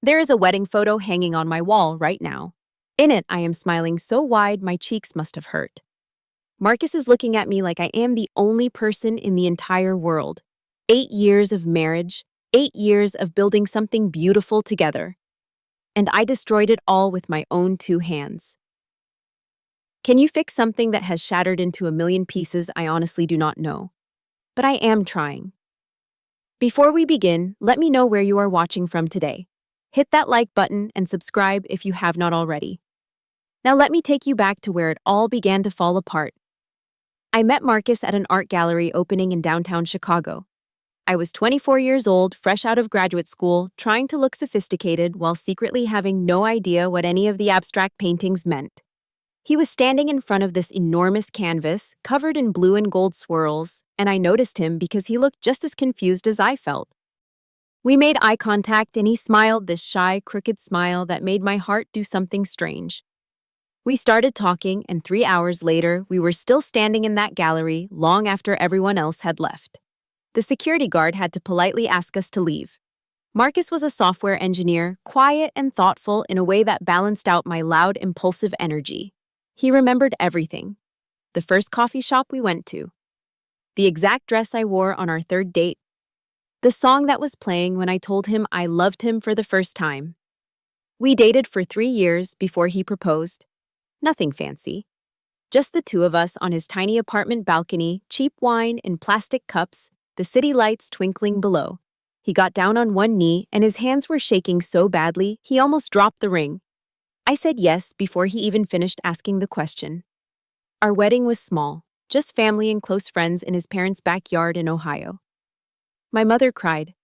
There is a wedding photo hanging on my wall right now. In it, I am smiling so wide my cheeks must have hurt. Marcus is looking at me like I am the only person in the entire world. 8 years of marriage, 8 years of building something beautiful together. And I destroyed it all with my own 2 hands. Can you fix something that has shattered into a million pieces? I honestly do not know. But I am trying. Before we begin, let me know where you are watching from today. Hit that like button and subscribe if you have not already. Now let me take you back to where it all began to fall apart. I met Marcus at an art gallery opening in downtown Chicago. I was 24 years old, fresh out of graduate school, trying to look sophisticated while secretly having no idea what any of the abstract paintings meant. He was standing in front of this enormous canvas, covered in blue and gold swirls, and I noticed him because he looked just as confused as I felt. We made eye contact and he smiled this shy, crooked smile that made my heart do something strange. We started talking, and 3 hours later, we were still standing in that gallery long after everyone else had left. The security guard had to politely ask us to leave. Marcus was a software engineer, quiet and thoughtful in a way that balanced out my loud, impulsive energy. He remembered everything. The first coffee shop we went to. The exact dress I wore on our third date. The song that was playing when I told him I loved him for the first time. We dated for 3 years before he proposed. Nothing fancy. Just the two of us on his tiny apartment balcony, cheap wine in plastic cups, the city lights twinkling below. He got down on one knee and his hands were shaking so badly he almost dropped the ring. I said yes before he even finished asking the question. Our wedding was small, just family and close friends in his parents' backyard in Ohio. My mother cried.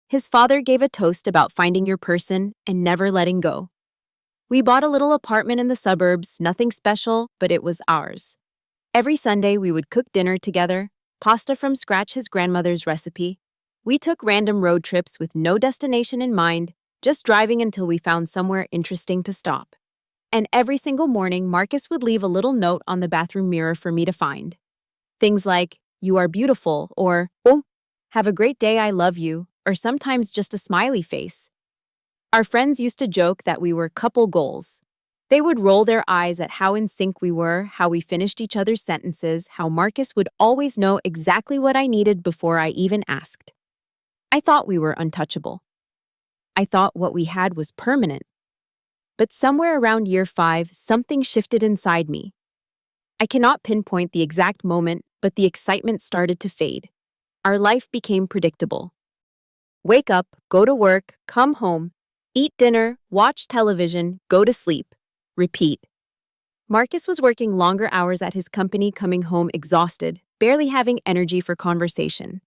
His father gave a toast about finding your person and never letting go. We bought a little apartment in the suburbs, nothing special, but it was ours. Every Sunday we would cook dinner together, pasta from scratch, his grandmother's recipe. We took random road trips with no destination in mind, just driving until we found somewhere interesting to stop. And every single morning, Marcus would leave a little note on the bathroom mirror for me to find. Things like, "You are beautiful," or, "Oh, have a great day, I love you," or sometimes just a smiley face. Our friends used to joke that we were couple goals. They would roll their eyes at how in sync we were, how we finished each other's sentences, how Marcus would always know exactly what I needed before I even asked. I thought we were untouchable. I thought what we had was permanent. But somewhere around year 5, something shifted inside me. I cannot pinpoint the exact moment, but the excitement started to fade. Our life became predictable. Wake up, go to work, come home, eat dinner, watch television, go to sleep. Repeat. Marcus was working longer hours at his company, coming home exhausted, barely having energy for conversation.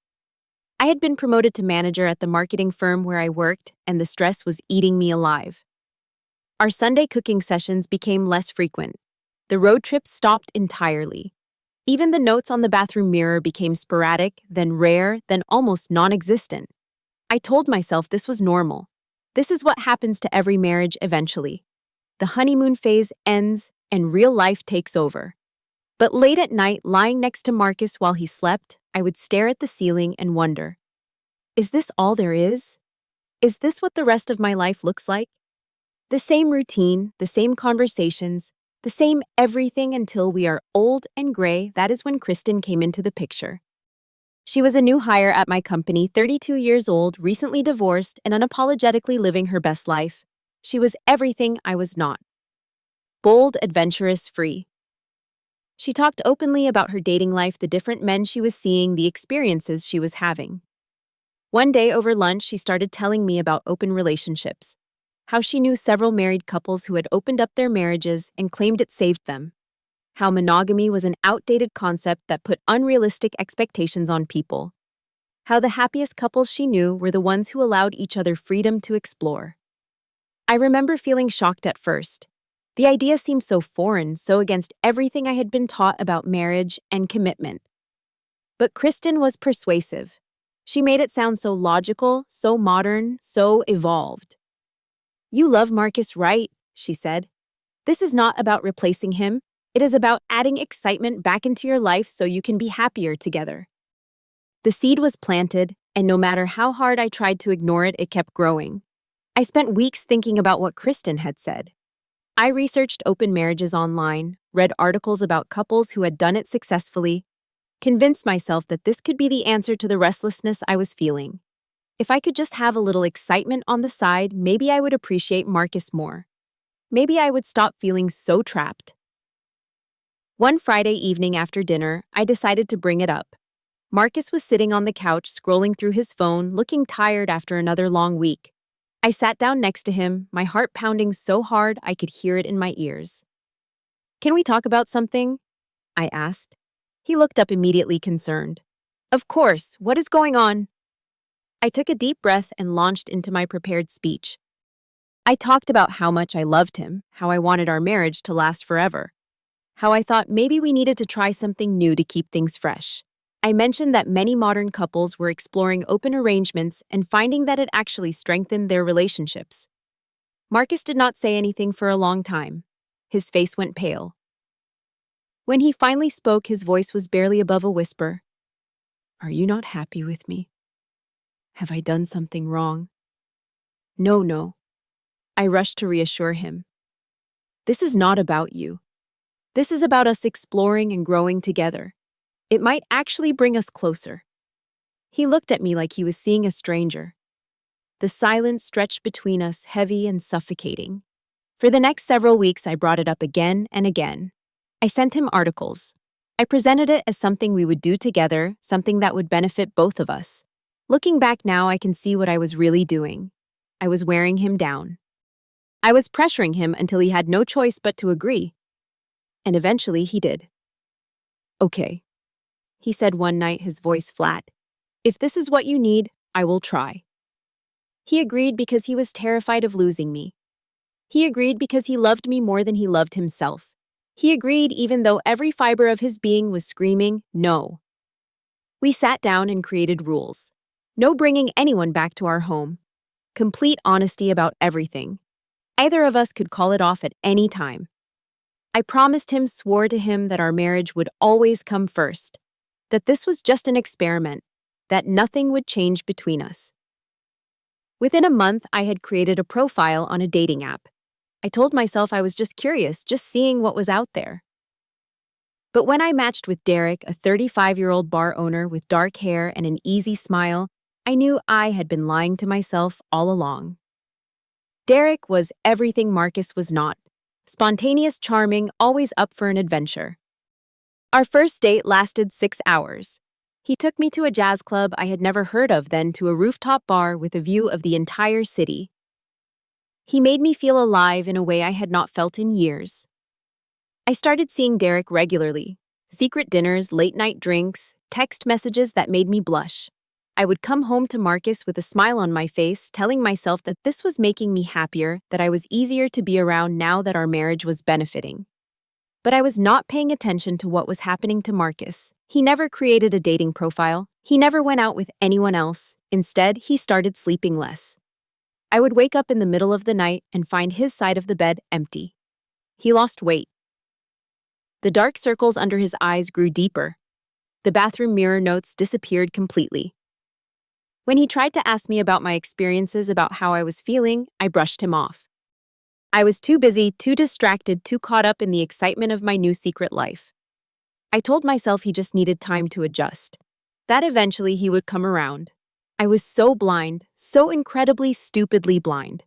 I had been promoted to manager at the marketing firm where I worked, and the stress was eating me alive. Our Sunday cooking sessions became less frequent. The road trips stopped entirely. Even the notes on the bathroom mirror became sporadic, then rare, then almost non-existent. I told myself this was normal. This is what happens to every marriage eventually. The honeymoon phase ends and real life takes over. But late at night, lying next to Marcus while he slept, I would stare at the ceiling and wonder, is this all there is? Is this what the rest of my life looks like? The same routine, the same conversations, the same everything until we are old and gray. That is when Kristen came into the picture. She was a new hire at my company, 32 years old, recently divorced, and unapologetically living her best life. She was everything I was not. Bold, adventurous, free. She talked openly about her dating life, the different men she was seeing, the experiences she was having. One day over lunch, she started telling me about open relationships, how she knew several married couples who had opened up their marriages and claimed it saved them, how monogamy was an outdated concept that put unrealistic expectations on people, how the happiest couples she knew were the ones who allowed each other freedom to explore. I remember feeling shocked at first. The idea seemed so foreign, so against everything I had been taught about marriage and commitment. But Kristen was persuasive. She made it sound so logical, so modern, so evolved. "You love Marcus, right?" she said. "This is not about replacing him. It is about adding excitement back into your life so you can be happier together." The seed was planted, and no matter how hard I tried to ignore it, it kept growing. I spent weeks thinking about what Kristen had said. I researched open marriages online, read articles about couples who had done it successfully, convinced myself that this could be the answer to the restlessness I was feeling. If I could just have a little excitement on the side, maybe I would appreciate Marcus more. Maybe I would stop feeling so trapped. One Friday evening after dinner, I decided to bring it up. Marcus was sitting on the couch scrolling through his phone, looking tired after another long week. I sat down next to him, my heart pounding so hard I could hear it in my ears. "Can we talk about something?" I asked. He looked up immediately concerned. "Of course, what is going on?" I took a deep breath and launched into my prepared speech. I talked about how much I loved him, how I wanted our marriage to last forever, how I thought maybe we needed to try something new to keep things fresh. I mentioned that many modern couples were exploring open arrangements and finding that it actually strengthened their relationships. Marcus did not say anything for a long time. His face went pale. When he finally spoke, his voice was barely above a whisper. "Are you not happy with me? Have I done something wrong?" No. I rushed to reassure him. "This is not about you. This is about us exploring and growing together. It might actually bring us closer." He looked at me like he was seeing a stranger. The silence stretched between us, heavy and suffocating. For the next several weeks, I brought it up again and again. I sent him articles. I presented it as something we would do together, something that would benefit both of us. Looking back now, I can see what I was really doing. I was wearing him down. I was pressuring him until he had no choice but to agree. And eventually he did. "Okay," he said one night, his voice flat. "If this is what you need, I will try." He agreed because he was terrified of losing me. He agreed because he loved me more than he loved himself. He agreed even though every fiber of his being was screaming, no. We sat down and created rules. No bringing anyone back to our home. Complete honesty about everything. Either of us could call it off at any time. I promised him, swore to him that our marriage would always come first, that this was just an experiment, that nothing would change between us. Within a month, I had created a profile on a dating app. I told myself I was just curious, just seeing what was out there. But when I matched with Derek, a 35-year-old bar owner with dark hair and an easy smile, I knew I had been lying to myself all along. Derek was everything Marcus was not. Spontaneous, charming, always up for an adventure. Our first date lasted 6 hours. He took me to a jazz club I had never heard of, then to a rooftop bar with a view of the entire city. He made me feel alive in a way I had not felt in years. I started seeing Derek regularly. Secret dinners, late-night drinks, text messages that made me blush. I would come home to Marcus with a smile on my face, telling myself that this was making me happier, that I was easier to be around now that our marriage was benefiting. But I was not paying attention to what was happening to Marcus. He never created a dating profile. He never went out with anyone else. Instead, he started sleeping less. I would wake up in the middle of the night and find his side of the bed empty. He lost weight. The dark circles under his eyes grew deeper. The bathroom mirror notes disappeared completely. When he tried to ask me about my experiences, about how I was feeling, I brushed him off. I was too busy, too distracted, too caught up in the excitement of my new secret life. I told myself he just needed time to adjust, that eventually he would come around. I was so blind, so incredibly, stupidly blind.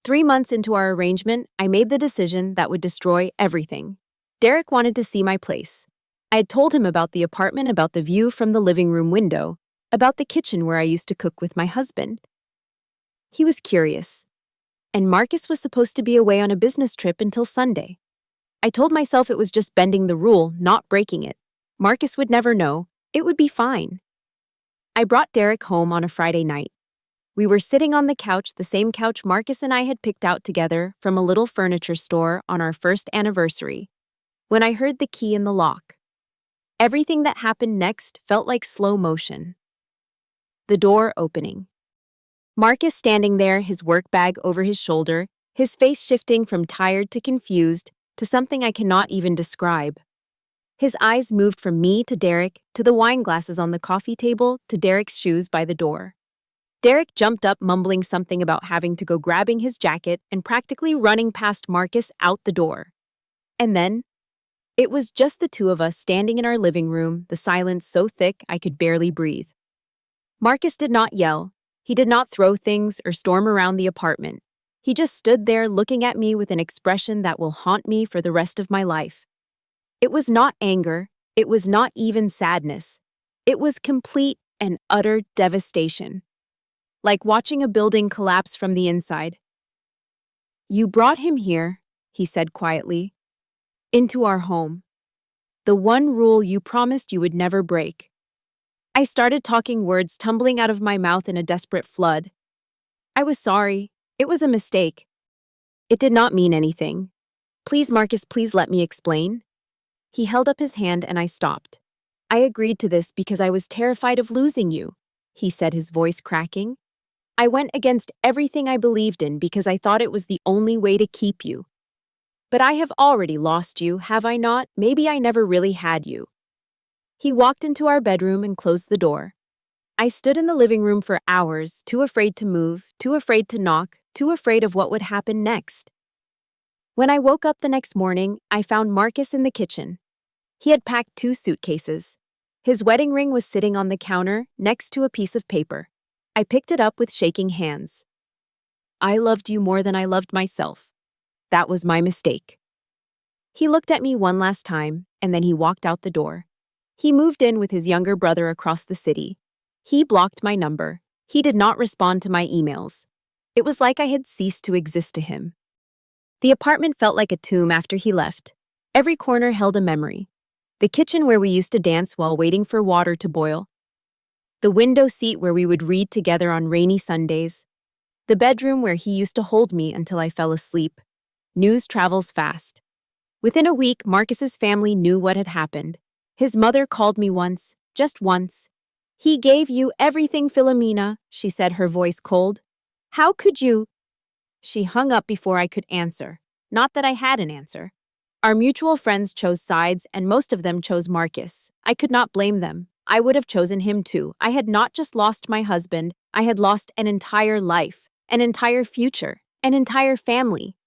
3 months into our arrangement, I made the decision that would destroy everything. Derek wanted to see my place. I had told him about the apartment, about the view from the living room window, about the kitchen where I used to cook with my husband. He was curious. And Marcus was supposed to be away on a business trip until Sunday. I told myself it was just bending the rule, not breaking it. Marcus would never know. It would be fine. I brought Derek home on a Friday night. We were sitting on the couch, the same couch Marcus and I had picked out together from a little furniture store on our first anniversary, when I heard the key in the lock. Everything that happened next felt like slow motion. The door opening. Marcus standing there, his work bag over his shoulder, his face shifting from tired to confused to something I cannot even describe. His eyes moved from me to Derek, to the wine glasses on the coffee table, to Derek's shoes by the door. Derek jumped up, mumbling something about having to go grabbing his jacket and practically running past Marcus out the door. And then, it was just the two of us standing in our living room, the silence so thick I could barely breathe. Marcus did not yell. He did not throw things or storm around the apartment. He just stood there looking at me with an expression that will haunt me for the rest of my life. It was not anger. It was not even sadness. It was complete and utter devastation. Like watching a building collapse from the inside. "You brought him here," he said quietly, "into our home. The one rule you promised you would never break." I started talking, words tumbling out of my mouth in a desperate flood. "I was sorry. It was a mistake. It did not mean anything. Please, Marcus, please let me explain." He held up his hand and I stopped. "I agreed to this because I was terrified of losing you," he said, his voice cracking. "I went against everything I believed in because I thought it was the only way to keep you. But I have already lost you, have I not? Maybe I never really had you." He walked into our bedroom and closed the door. I stood in the living room for hours, too afraid to move, too afraid to knock, too afraid of what would happen next. When I woke up the next morning, I found Marcus in the kitchen. He had packed 2 suitcases. His wedding ring was sitting on the counter next to a piece of paper. I picked it up with shaking hands. "I loved you more than I loved myself. That was my mistake." He looked at me one last time, and then he walked out the door. He moved in with his younger brother across the city. He blocked my number. He did not respond to my emails. It was like I had ceased to exist to him. The apartment felt like a tomb after he left. Every corner held a memory. The kitchen where we used to dance while waiting for water to boil. The window seat where we would read together on rainy Sundays. The bedroom where he used to hold me until I fell asleep. News travels fast. Within a week, Marcus's family knew what had happened. His mother called me once, just once. "He gave you everything, Philomena," she said, her voice cold. "How could you?" She hung up before I could answer. Not that I had an answer. Our mutual friends chose sides, and most of them chose Marcus. I could not blame them. I would have chosen him too. I had not just lost my husband, I had lost an entire life, an entire future, an entire family.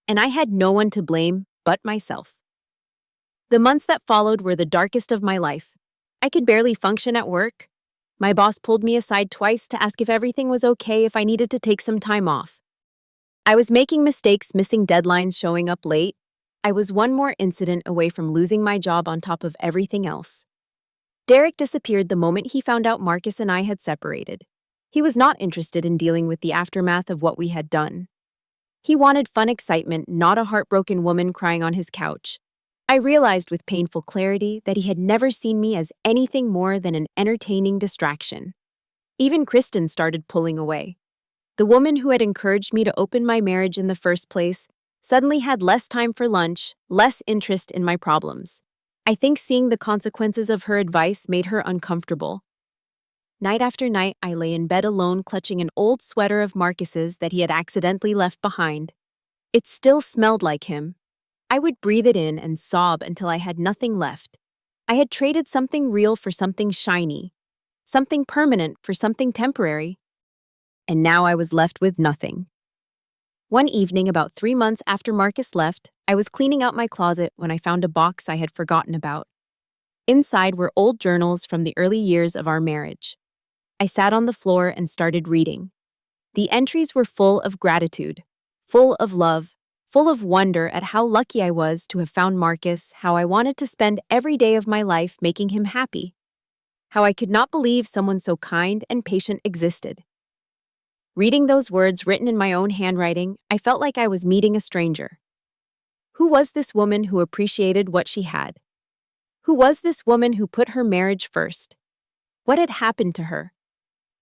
And I had no one to blame but myself. The months that followed were the darkest of my life. I could barely function at work. My boss pulled me aside twice to ask if everything was okay, if I needed to take some time off. I was making mistakes, missing deadlines, showing up late. I was one more incident away from losing my job on top of everything else. Derek disappeared the moment he found out Marcus and I had separated. He was not interested in dealing with the aftermath of what we had done. He wanted fun excitement, not a heartbroken woman crying on his couch. I realized with painful clarity that he had never seen me as anything more than an entertaining distraction. Even Kristen started pulling away. The woman who had encouraged me to open my marriage in the first place suddenly had less time for lunch, less interest in my problems. I think seeing the consequences of her advice made her uncomfortable. Night after night, I lay in bed alone, clutching an old sweater of Marcus's that he had accidentally left behind. It still smelled like him. I would breathe it in and sob until I had nothing left. I had traded something real for something shiny, something permanent for something temporary. And now I was left with nothing. One evening, about 3 months after Marcus left, I was cleaning out my closet when I found a box I had forgotten about. Inside were old journals from the early years of our marriage. I sat on the floor and started reading. The entries were full of gratitude, full of love, full of wonder at how lucky I was to have found Marcus, how I wanted to spend every day of my life making him happy, how I could not believe someone so kind and patient existed. Reading those words written in my own handwriting, I felt like I was meeting a stranger. Who was this woman who appreciated what she had? Who was this woman who put her marriage first? What had happened to her?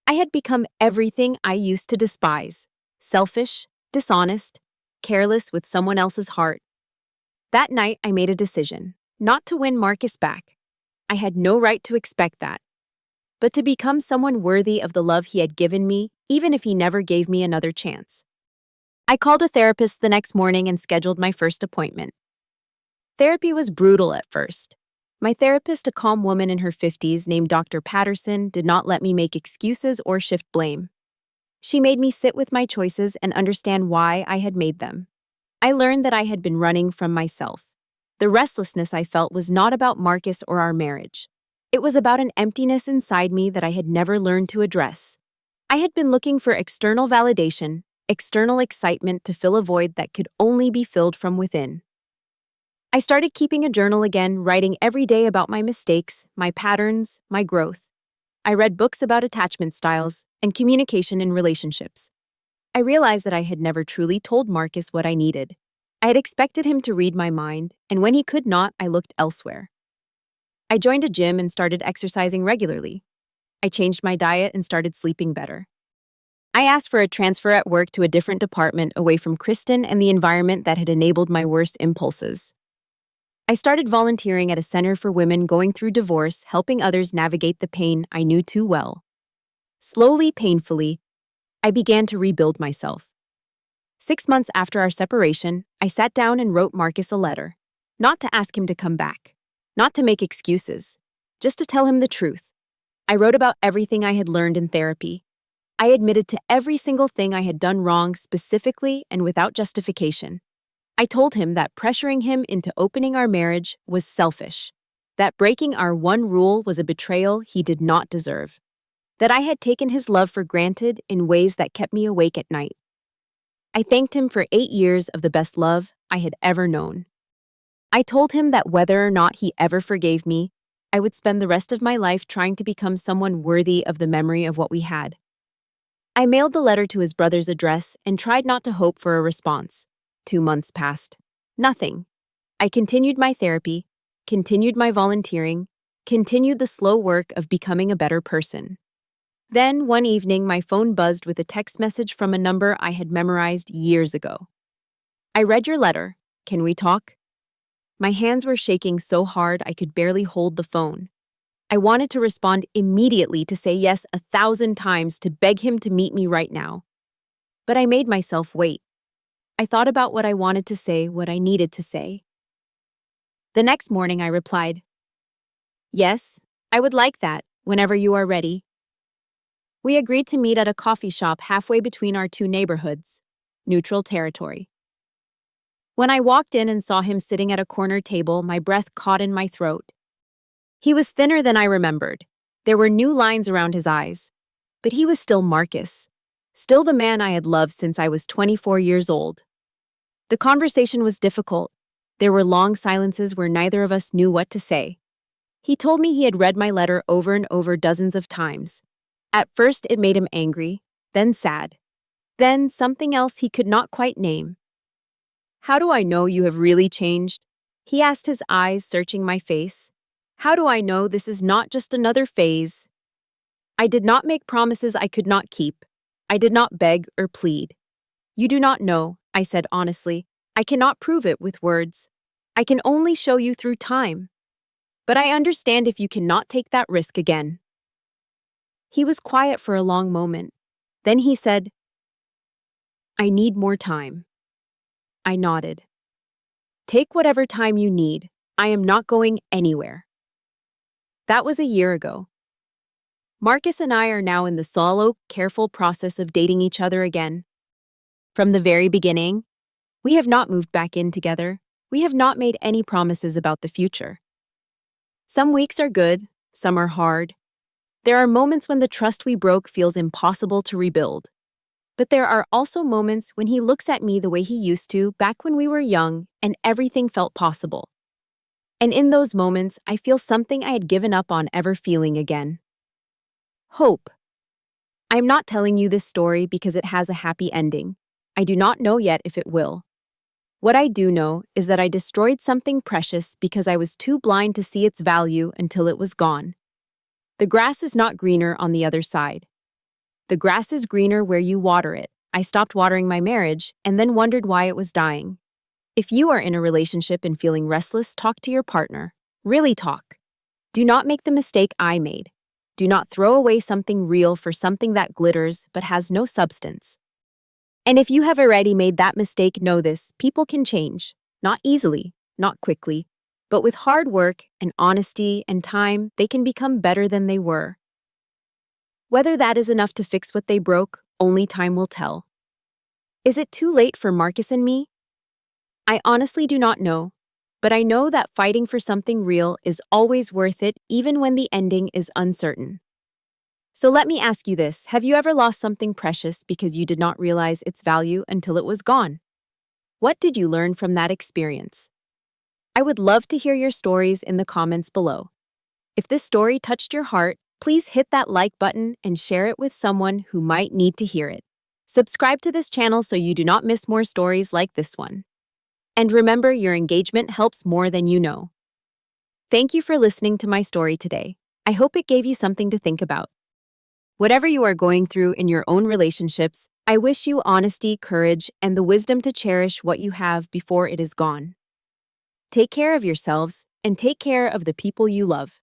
I had become everything I used to despise: selfish, dishonest, careless with someone else's heart. That night, I made a decision, not to win Marcus back. I had no right to expect that. But to become someone worthy of the love he had given me, even if he never gave me another chance. I called a therapist the next morning and scheduled my first appointment. Therapy was brutal at first. My therapist, a calm woman in her 50s named Dr. Patterson, did not let me make excuses or shift blame. She made me sit with my choices and understand why I had made them. I learned that I had been running from myself. The restlessness I felt was not about Marcus or our marriage. It was about an emptiness inside me that I had never learned to address. I had been looking for external validation, external excitement to fill a void that could only be filled from within. I started keeping a journal again, writing every day about my mistakes, my patterns, my growth. I read books about attachment styles and communication in relationships. I realized that I had never truly told Marcus what I needed. I had expected him to read my mind, and when he could not, I looked elsewhere. I joined a gym and started exercising regularly. I changed my diet and started sleeping better. I asked for a transfer at work to a different department away from Kristen and the environment that had enabled my worst impulses. I started volunteering at a center for women going through divorce, helping others navigate the pain I knew too well. Slowly, painfully, I began to rebuild myself. 6 months after our separation, I sat down and wrote Marcus a letter. Not to ask him to come back. Not to make excuses. Just to tell him the truth. I wrote about everything I had learned in therapy. I admitted to every single thing I had done wrong specifically and without justification. I told him that pressuring him into opening our marriage was selfish. That breaking our one rule was a betrayal he did not deserve. That I had taken his love for granted in ways that kept me awake at night. I thanked him for 8 years of the best love I had ever known. I told him that whether or not he ever forgave me, I would spend the rest of my life trying to become someone worthy of the memory of what we had. I mailed the letter to his brother's address and tried not to hope for a response. 2 months passed. Nothing. I continued my therapy, continued my volunteering, continued the slow work of becoming a better person. Then, one evening, my phone buzzed with a text message from a number I had memorized years ago. I read your letter. Can we talk? My hands were shaking so hard I could barely hold the phone. I wanted to respond immediately, to say yes 1,000 times, to beg him to meet me right now. But I made myself wait. I thought about what I wanted to say, what I needed to say. The next morning I replied, "Yes, I would like that, whenever you are ready." We agreed to meet at a coffee shop halfway between our two neighborhoods, neutral territory. When I walked in and saw him sitting at a corner table, my breath caught in my throat. He was thinner than I remembered. There were new lines around his eyes. But he was still Marcus. Still the man I had loved since I was 24 years old. The conversation was difficult. There were long silences where neither of us knew what to say. He told me he had read my letter over and over dozens of times. At first it made him angry, then sad. Then something else he could not quite name. "How do I know you have really changed?" He asked, his eyes searching my face. "How do I know this is not just another phase?" I did not make promises I could not keep. I did not beg or plead. "You do not know," I said honestly. "I cannot prove it with words. I can only show you through time. But I understand if you cannot take that risk again." He was quiet for a long moment. Then he said, "I need more time." I nodded. "Take whatever time you need. I am not going anywhere." That was a year ago. Marcus and I are now in the slow, careful process of dating each other again. From the very beginning, we have not moved back in together. We have not made any promises about the future. Some weeks are good, some are hard. There are moments when the trust we broke feels impossible to rebuild. But there are also moments when he looks at me the way he used to back when we were young and everything felt possible. And in those moments, I feel something I had given up on ever feeling again. Hope. I am not telling you this story because it has a happy ending. I do not know yet if it will. What I do know is that I destroyed something precious because I was too blind to see its value until it was gone. The grass is not greener on the other side. The grass is greener where you water it. I stopped watering my marriage and then wondered why it was dying. If you are in a relationship and feeling restless, talk to your partner. Really talk. Do not make the mistake I made. Do not throw away something real for something that glitters but has no substance. And if you have already made that mistake, know this: people can change. Not easily, not quickly, but with hard work and honesty and time, they can become better than they were. Whether that is enough to fix what they broke Only time will tell. Is it too late for Marcus and me? I honestly do not know, but I know that fighting for something real is always worth it even when the ending is uncertain. So let me ask you this, have you ever lost something precious because you did not realize its value until it was gone? What did you learn from that experience? I would love to hear your stories in the comments below. If this story touched your heart, please hit that like button and share it with someone who might need to hear it. Subscribe to this channel so you do not miss more stories like this one. And remember, your engagement helps more than you know. Thank you for listening to my story today. I hope it gave you something to think about. Whatever you are going through in your own relationships, I wish you honesty, courage, and the wisdom to cherish what you have before it is gone. Take care of yourselves and take care of the people you love.